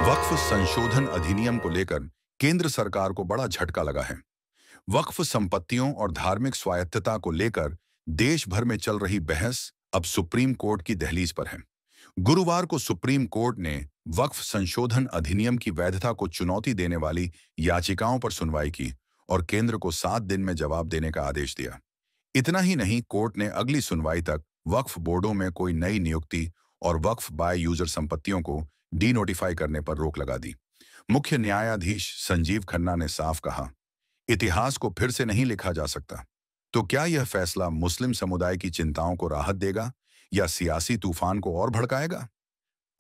वक्फ संशोधन अधिनियम को लेकर केंद्र सरकार को बड़ा झटका लगा है। वक्फ संपत्तियों और धार्मिक स्वायत्तता को लेकर देश भर में चल रही बहस अब सुप्रीम कोर्ट की दहलीज पर है। गुरुवार को सुप्रीम कोर्ट ने वक्फ संशोधन अधिनियम की वैधता को चुनौती देने वाली याचिकाओं पर सुनवाई की और केंद्र को 7 दिन में जवाब देने का आदेश दिया। इतना ही नहीं, कोर्ट ने अगली सुनवाई तक वक्फ बोर्डों में कोई नई नियुक्ति और वक्फ बाय यूजर संपत्तियों को डी नोटिफाई करने पर रोक लगा दी। मुख्य न्यायाधीश संजीव खन्ना ने साफ कहा, इतिहास को फिर से नहीं लिखा जा सकता। तो क्या यह फैसला मुस्लिम समुदाय की चिंताओं को राहत देगा या सियासी तूफान को और भड़काएगा?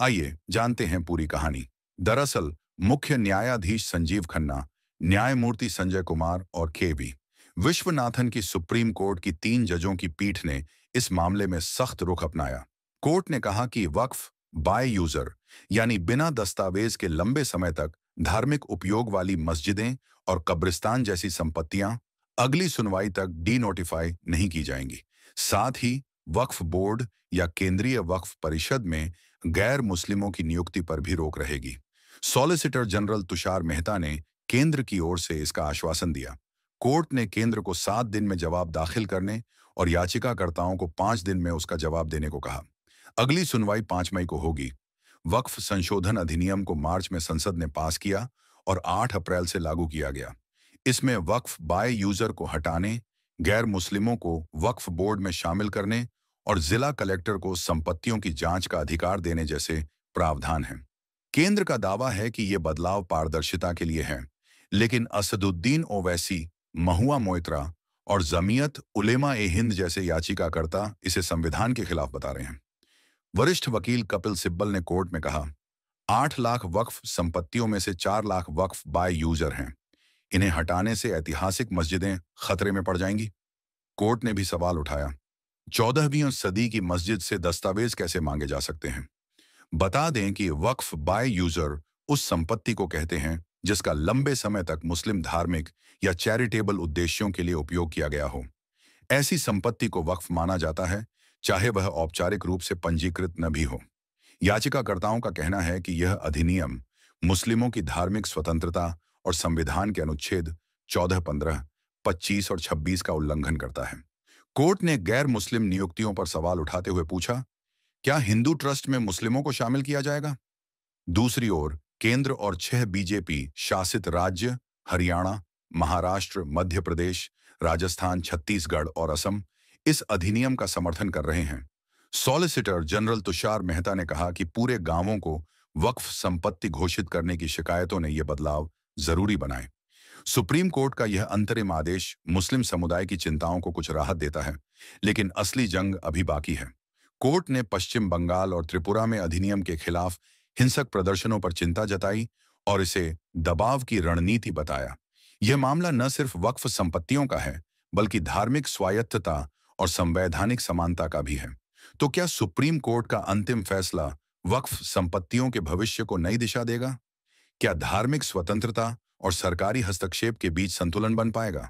आइए जानते हैं पूरी कहानी। दरअसल मुख्य न्यायाधीश संजीव खन्ना, न्यायमूर्ति संजय कुमार और के.वी. विश्वनाथन की सुप्रीम कोर्ट की 3 जजों की पीठ ने इस मामले में सख्त रुख अपनाया। कोर्ट ने कहा कि वक्फ बाय यूजर यानी बिना दस्तावेज के लंबे समय तक धार्मिक उपयोग वाली मस्जिदें और कब्रिस्तान जैसी संपत्तियां अगली सुनवाई तक डी नोटिफाई नहीं की जाएंगी। साथ ही वक्फ बोर्ड या केंद्रीय वक्फ परिषद में गैर मुस्लिमों की नियुक्ति पर भी रोक रहेगी। सॉलिसिटर जनरल तुषार मेहता ने केंद्र की ओर से इसका आश्वासन दिया। कोर्ट ने केंद्र को 7 दिन में जवाब दाखिल करने और याचिकाकर्ताओं को 5 दिन में उसका जवाब देने को कहा। अगली सुनवाई 5 मई को होगी। वक्फ संशोधन अधिनियम को मार्च में संसद ने पास किया और 8 अप्रैल से लागू किया गया। इसमें वक्फ बाय यूजर को हटाने, गैर मुस्लिमों को वक्फ बोर्ड में शामिल करने और जिला कलेक्टर को संपत्तियों की जांच का अधिकार देने जैसे प्रावधान हैं। केंद्र का दावा है कि ये बदलाव पारदर्शिता के लिए है, लेकिन असदुद्दीन ओवैसी, महुआ मोइत्रा और जमीयत उलेमा-ए-हिंद जैसे याचिकाकर्ता इसे संविधान के खिलाफ बता रहे हैं। वरिष्ठ वकील कपिल सिब्बल ने कोर्ट में कहा, 8 लाख वक्फ संपत्तियों में से 4 लाख वक्फ बाय यूजर हैं। इन्हें हटाने से ऐतिहासिक मस्जिदें खतरे में पड़ जाएंगी। कोर्ट ने भी सवाल उठाया, 14वीं सदी की मस्जिद से दस्तावेज कैसे मांगे जा सकते हैं? बता दें कि वक्फ बाय यूजर उस संपत्ति को कहते हैं जिसका लंबे समय तक मुस्लिम धार्मिक या चैरिटेबल उद्देश्यों के लिए उपयोग किया गया हो। ऐसी संपत्ति को वक्फ माना जाता है, चाहे वह औपचारिक रूप से पंजीकृत न भी हो। याचिकाकर्ताओं का कहना है कि यह अधिनियम मुस्लिमों की धार्मिक स्वतंत्रता और संविधान के अनुच्छेद 14, 15, 25 और 26 का उल्लंघन करता है। कोर्ट ने गैर मुस्लिम नियुक्तियों पर सवाल उठाते हुए पूछा, क्या हिंदू ट्रस्ट में मुस्लिमों को शामिल किया जाएगा? दूसरी ओर केंद्र और 6 बीजेपी शासित राज्य हरियाणा, महाराष्ट्र, मध्य प्रदेश, राजस्थान, छत्तीसगढ़ और असम इस अधिनियम का समर्थन कर रहे हैं। सॉलिसिटर जनरल तुषार मेहता ने कहा कि पूरे गांवों को वक्फ संपत्ति घोषित करने की शिकायतों ने यह बदलाव जरूरी बनाए। सुप्रीम कोर्ट का यह अंतरिम आदेश मुस्लिम समुदाय की चिंताओं को कुछ राहत देता है, लेकिन असली जंग अभी बाकी है। कोर्ट ने पश्चिम बंगाल और त्रिपुरा में अधिनियम के खिलाफ हिंसक प्रदर्शनों पर चिंता जताई और इसे दबाव की रणनीति बताया। यह मामला न सिर्फ वक्फ संपत्तियों का है, बल्कि धार्मिक स्वायत्तता और संवैधानिक समानता का भी है। तो क्या सुप्रीम कोर्ट का अंतिम फैसला वक्फ संपत्तियों के भविष्य को नई दिशा देगा? क्या धार्मिक स्वतंत्रता और सरकारी हस्तक्षेप के बीच संतुलन बन पाएगा?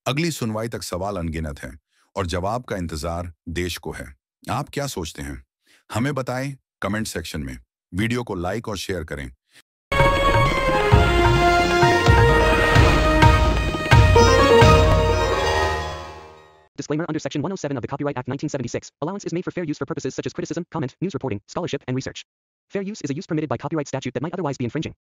अगली सुनवाई तक सवाल अनगिनत हैं और जवाब का इंतजार देश को है। आप क्या सोचते हैं? हमें बताएं कमेंट सेक्शन में। वीडियो को लाइक और शेयर करें। Disclaimer under Section 107 of the Copyright Act 1976. Allowance is made for fair use for purposes such as criticism, comment, news reporting, scholarship, and research. Fair use is a use permitted by copyright statute that might otherwise be infringing.